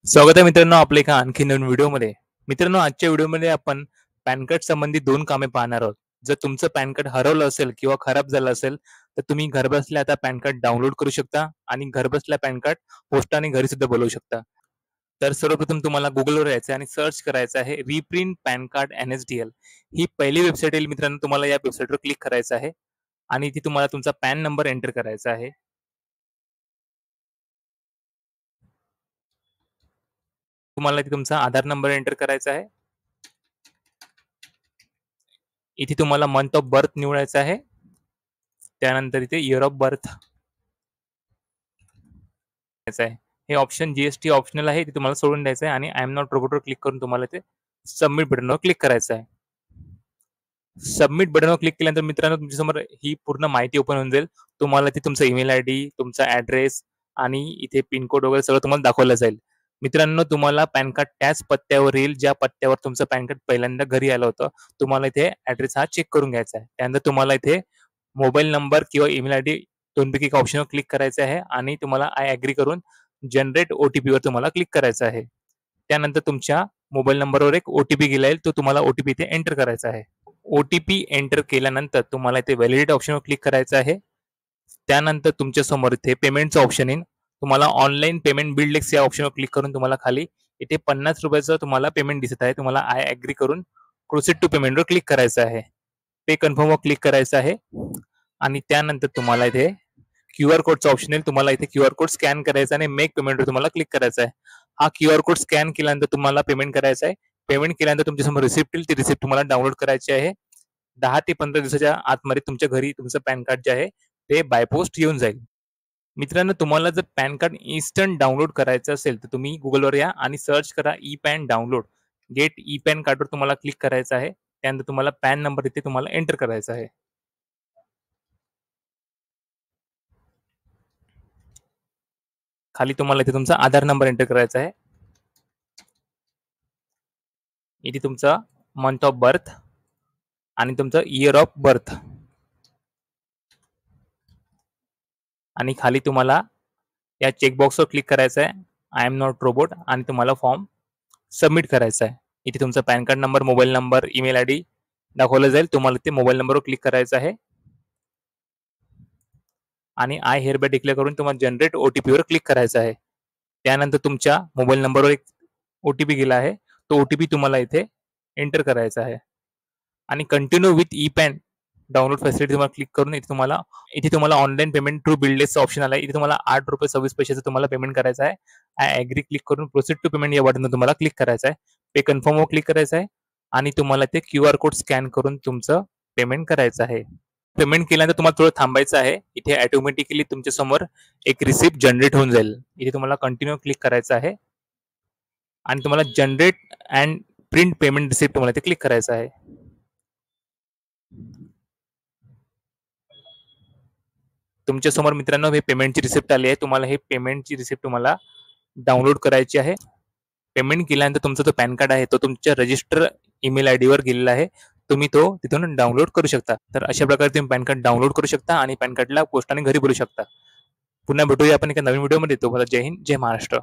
स्वागत आहे मित्रांनो आपल्या एका आणखी नवीन व्हिडिओमध्ये. मित्रांनो आजच्या व्हिडिओमध्ये आपण पॅन कार्ड संबंधी 2 कामे पाहणार आहोत. जर तुमचं पॅन कार्ड हरवलं असेल किंवा खराब झालं असेल, तर तुम्ही घरबसल्या आता पॅन कार्ड डाउनलोड करू शकता आणि घरबसल्या पॅन कार्ड पोस्टाने घरी सुद्धा बोलवू शकता. तर सर्वप्रथम तुम्हाला Googleवर यायचं आहे आणि सर्च करायचं आहे रिप्रिंट पॅन कार्ड NSDL. ही पहिली वेबसाईट येईल मित्रांनो. तुम्हाला या वेबसाईटवर क्लिक करायचं आहे आणि इथे तुम्हाला तुमचा पॅन नंबर एंटर करायचा आहे. तुम्हाला इथे तुमचा आधार नंबर एंटर करायचा आहे. इथे तुम्हाला मंथ ऑफ बर्थ निवडायचं आहे. त्यानंतर इथे इयर ऑफ बर्थ द्यायचं आहे. हे ऑप्शन जी ऑप्शनल आहे. ते तुम्हाला सोडून द्यायचं आहे आणि आय एम नॉट रोबोटवर क्लिक करून तुम्हाला ते सबमिट बटनवर क्लिक करायचं आहे. सबमिट बटनवर क्लिक केल्यानंतर मित्रांनो तुमच्यासमोर ही पूर्ण माहिती ओपन होऊन जाईल. तुम्हाला इथे तुमचा ईमेल आयडी, तुमचा ॲड्रेस आणि इथे पिनकोड वगैरे सगळं तुम्हाला दाखवलं जाईल. मित्रांनो तुम्हाला पॅन कार्ड त्याच पत्त्यावर येईल ज्या पत्त्यावर तुमचं पॅन कार्ड पहिल्यांदा घरी आलं होतं. तुम्हाला इथे ॲड्रेस हा चेक करून घ्यायचा आहे. त्यानंतर तुम्हाला इथे मोबाईल नंबर किंवा ईमेल आयडी दोनपैकी एक ऑप्शनवर क्लिक करायचं आहे आणि तुम्हाला आय ॲग्री करून जनरेट ओ-टी-पीवर तुम्हाला क्लिक करायचं आहे. त्यानंतर तुमच्या मोबाईल नंबरवर एक ओ-टी-पी गेला येईल. तो तुम्हाला ओ-टी-पी इथे एंटर करायचा आहे. ओ-टी-पी एंटर केल्यानंतर तुम्हाला इथे व्हॅलिडेट ऑप्शनवर क्लिक करायचं आहे. त्यानंतर तुमच्यासमोर इथे पेमेंटचं ऑप्शन येईल. तुम्हाला ऑनलाईन पेमेंट बिल डेस्क या ऑप्शनवर क्लिक करून तुम्हाला खाली इथे ₹50 तुम्हाला पेमेंट दिसत आहे. तुम्हाला आय ॲग्री करून प्रोसीड टू पेमेंटवर क्लिक करायचं आहे. पे कन्फर्मवर क्लिक करायचं आहे आणि त्यानंतर तुम्हाला इथे क्यूआर कोडचा ऑप्शन येईल. तुम्हाला इथे क्यूआर कोड स्कॅन करायचा आणि मेक पेमेंटवर तुम्हाला क्लिक करायचं आहे. हा क्यूआर कोड स्कॅन केल्यानंतर तुम्हाला पेमेंट करायचं आहे. पेमेंट केल्यानंतर तुमच्यासमोर रिसिप्ट येईल. ती रिसिप्ट तुम्हाला डाउनलोड करायची आहे. 10 ते 15 दिवसाच्या आतमध्ये तुमच्या घरी तुमचं पॅन कार्ड जे आहे ते बाय पोस्ट येऊन जाईल. मित्रांनो तुम्हाला जर पॅन कार्ड इन्स्टंट डाउनलोड करायचं असेल तर तुम्ही Googleवर या आणि सर्च करा e PAN download. Get e PAN कार्डवर तुम्हाला क्लिक करायचं आहे. त्यानंतर तुम्हाला पॅन नंबर इथे तुम्हाला एंटर करायचा आहे. खाली तुम्हाला इथे तुमचा आधार नंबर एंटर करायचा आहे. इथे तुमचा मंथ ऑफ बर्थ आणि तुमचं इयर ऑफ बर्थ आणि खाली तुम्हाला या चेकबॉक्सवर क्लिक करायचं आहे. आय एम नॉट रोबोट आणि तुम्हाला फॉर्म सबमिट करायचा आहे. इथे तुमचा pan card number, mobile number, email ID दाखवलं जाईल. तुम्हाला ते मोबाईल नंबरवर क्लिक करायचं आहे आणि आय हिअर बाय डिक्लेअर करून तुम्हाला जनरेट ओ-टी-पीवर क्लिक करायचं आहे. त्यानंतर तुमच्या मोबाईल नंबरवर एक ओ-टी-पी गेला आहे. तो ओ-टी-पी तुम्हाला इथे एंटर करायचा आहे आणि continue with E PAN download facility तुम्हाला क्लिक करून इथे तुम्हाला ऑनलाईन पेमेंट थ्रू बिल डेस्कचा ऑप्शन आला आहे. इथे तुम्हाला ₹8.26 तुम्हाला पेमेंट करायचं आहे. आय ॲग्री क्लिक करून प्रोसीड टू पेमेंट या बटनवर तुम्हाला क्लिक करायचं आहे. पे कन्फर्मवर क्लिक करायचं आहे आणि तुम्हाला ते क्यूआर कोड स्कॅन करून तुमचं पेमेंट करायचं आहे. पेमेंट केल्यानंतर तुम्हाला थोडं थांबायचं आहे. इथे ऑटोमॅटिकली तुमच्यासमोर एक रिसिप्ट जनरेट होऊन जाईल. इथे तुम्हाला कंटिन्यू क्लिक करायचं आहे आणि तुम्हाला generate and print payment receipt तुम्हाला इथे क्लिक करायचं आहे. तुमच्यासमोर मित्रांनो हे पेमेंटची रिसिप्ट आली आहे. तुम्हाला हे पेमेंटची रिसिप्ट तुम्हाला डाउनलोड करायची आहे. पेमेंट केल्यानंतर तुमचा जो पॅन कार्ड आहे तो तुमच्या रजिस्टर ईमेल आयडीवर गेलेला आहे. तुम्ही तो तिथून डाउनलोड करू शकता. तर अशा प्रकारे तुम्ही पॅन कार्ड डाउनलोड करू शकता आणि पॅन कार्डला पोस्टाने घरी भरू शकता. पुन्हा भेटूया आपण एका नवीन व्हिडिओमध्ये. तोपर्यंत जय हिंद, जय महाराष्ट्र.